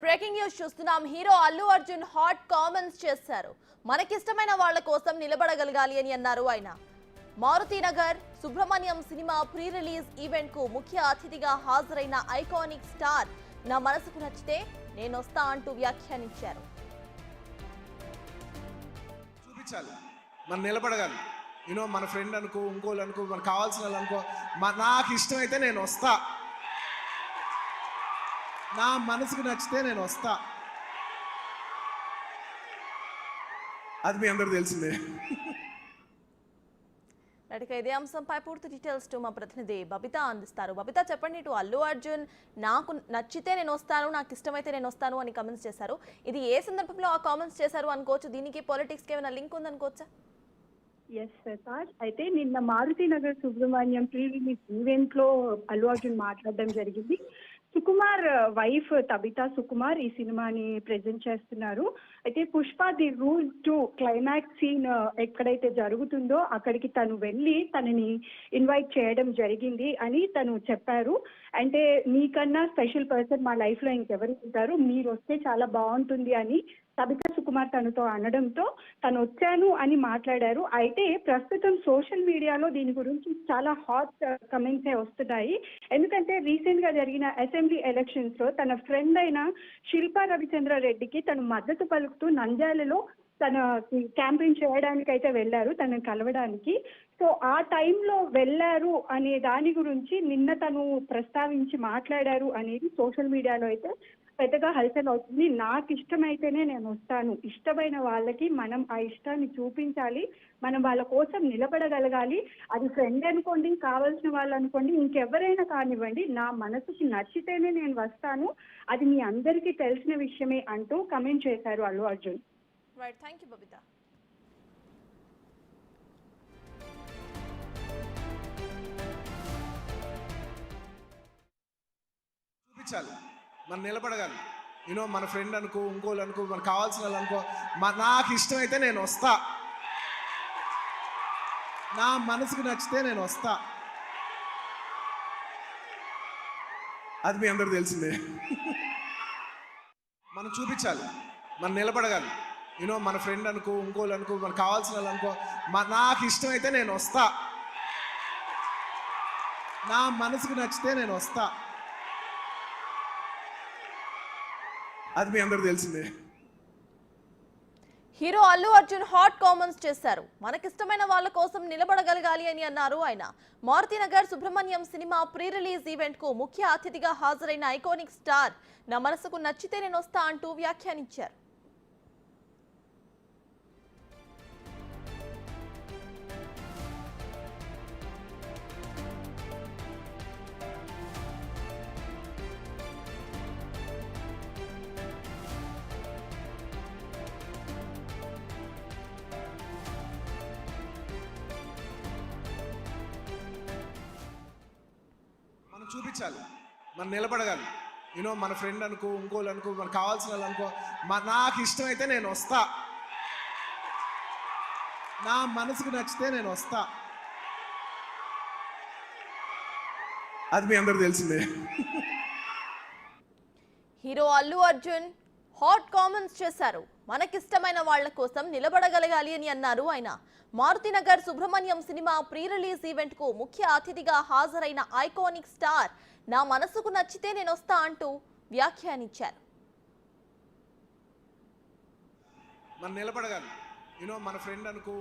Breaking news చూస్తున్నాం. Hero Allu Arjun hot comments చేశారు. మనకిష్టమైన వాళ్ళ కోసం నిలబడగలగాలి అని అన్నారు ఆయన. Maruthi Nagar Subrahmanyam cinema pre release event కు ముఖ్య అతిథిగా హాజరైన ఐకానిక్ స్టార్ నా మనసుకు నచ్చితే నేనొస్తా అంటూ వ్యాఖ్యానించారు. చూపించాలి, మనం నిలబడగాలి. మన ఫ్రెండ్ అనుకో, ఇంకోళ్ళు అనుకో, మనకు కావాల్సిన వాళ్ళు అనుకో, నాకు ఇష్టమైతే నేను వస్తా, నా మనసుకు నచ్చితే నేను వస్తా. అది మీ అందరూ తెలిసిందే. నటిక ఇదే అంశంపై పూర్తి డీటెయిల్స్ మా ప్రతినిధి బబిత అందిస్తారు. బబిత, చెప్పండి. ఇటు అల్లు అర్జున్ నాకు నచ్చితే నేను వస్తాను, నాకు ఇష్టమైతే నేను వస్తాను అని కామెంట్స్ చేశారు. ఇది ఏ సందర్భంలో ఆ కామెంట్స్ చేశారు అనుకోవచ్చు? దీనికి పాలిటిక్స్కి ఏమైనా లింక్ ఉందనుకోవచ్చా? ఎస్ సార్, అయితే నిన్న Maruthi Nagar Subrahmanyam pre release event లో అల్లు అర్జున్ మాట్లాడడం జరిగింది. సుకుమార్ వైఫ్ తబితా సుకుమార్ ఈ సినిమాని ప్రెజెంట్ చేస్తున్నారు. అయితే Pushpa the rule 2 climax scene ఎక్కడైతే జరుగుతుందో అక్కడికి తను వెళ్ళి తనని ఇన్వైట్ చేయడం జరిగింది అని తను చెప్పారు. అంటే మీకన్నా స్పెషల్ పర్సన్ మా లైఫ్ లో ఇంకెవరు ఉంటారు, మీరు వస్తే చాలా బాగుంటుంది అని తబితా సుకుమార్ తనతో అనడంతో తను వచ్చాను అని మాట్లాడారు. అయితే ప్రస్తుతం సోషల్ మీడియాలో దీని గురించి చాలా హాట్ కమెంట్సే వస్తున్నాయి. ఎందుకంటే రీసెంట్ గా జరిగిన అసెంబ్లీ ఎలక్షన్స్ లో తన ఫ్రెండ్ అయిన శిల్పా రవిచంద్రారెడ్డికి తను మద్దతు పలుకుతూ నంద్యాలలో తన క్యాంపెయిన్ చేయడానికి అయితే వెళ్ళారు, తనని కలవడానికి. సో ఆ టైంలో వెళ్ళారు అనే దాని గురించి నిన్న తను ప్రస్తావించి మాట్లాడారు అనేది సోషల్ మీడియాలో అయితే పెద్దగా హల్చల్ అవుతుంది. నాకు ఇష్టమైతేనే నేను వస్తాను, ఇష్టమైన వాళ్ళకి మనం ఆ ఇష్టాన్ని చూపించాలి, మనం వాళ్ళ కోసం నిలబడగలగాలి. అది ఫ్రెండ్ అనుకోండి, కావాల్సిన వాళ్ళు అనుకోండి, ఇంకెవరైనా కానివ్వండి, నా మనసుకి నచ్చితేనే నేను వస్తాను, అది మీ అందరికీ తెలిసిన విషయమే అంటూ కమెంట్ చేశారు Allu Arjun. Right, thank you Babita. చూపించాలి, మనం నిలబడగాలి. మన ఫ్రెండ్ అనుకో, ఇంకోళ్ళు అనుకో, మనకు కావాల్సిన వాళ్ళు అనుకో, నాకు ఇష్టమైతే నేను వస్తా, నా మనసుకు నచ్చితే నేను వస్తా. అది మీ అందరూ తెలిసిందే. మనం చూపించాలి, మనం నిలబడగాలి. మన ఫ్రెండ్ అనుకో, ఇంకోళ్ళు అనుకో, మనకు కావాల్సిన వాళ్ళు అనుకో, నాకు ఇష్టమైతే నేను వస్తా, నా మనసుకు నచ్చితే నేను వస్తా. అది మీ అందరూ తెలిసిందే. Hero Allu Arjun hot comments చేశారు. మనకిష్టమైన వాళ్ళ కోసం నిలబడగలగాలి అని అన్నారు ఆయన. Maruthi Nagar Subrahmanyam cinema pre release event కు ముఖ్య అతిథిగా హాజరైన ఐకానిక్ స్టార్ నా మనసుకు నచ్చితే నేను వస్తా అంటూ వ్యాఖ్యానించారు. చూపించాలి, మనం నిలబడగాలి. మన ఫ్రెండ్ అనుకో, ఇంకోళ్ళు అనుకో, మనకు కావాల్సిన వాళ్ళు అనుకో, నాకు ఇష్టమైతే నేను వస్తా, నా మనసుకు నచ్చితే నేను వస్తా. అది మీ అందరూ తెలిసిందే. Hero Allu Arjun hot comments చేశారు. మనకిష్టమైన వాళ్ళ కోసం నిలబడగలగాలి అని అన్నారు ఆయన. Maruthi Nagar Subrahmanyam cinema pre release event కు ముఖ్య అతిథిగా హాజరైన ఐకానిక్ స్టార్ నా మనసుకు నచ్చితే నేను వస్తా అంటూ వ్యాఖ్యానించారు. మనం నిలబడగాలి. మన ఫ్రెండ్ అనుకో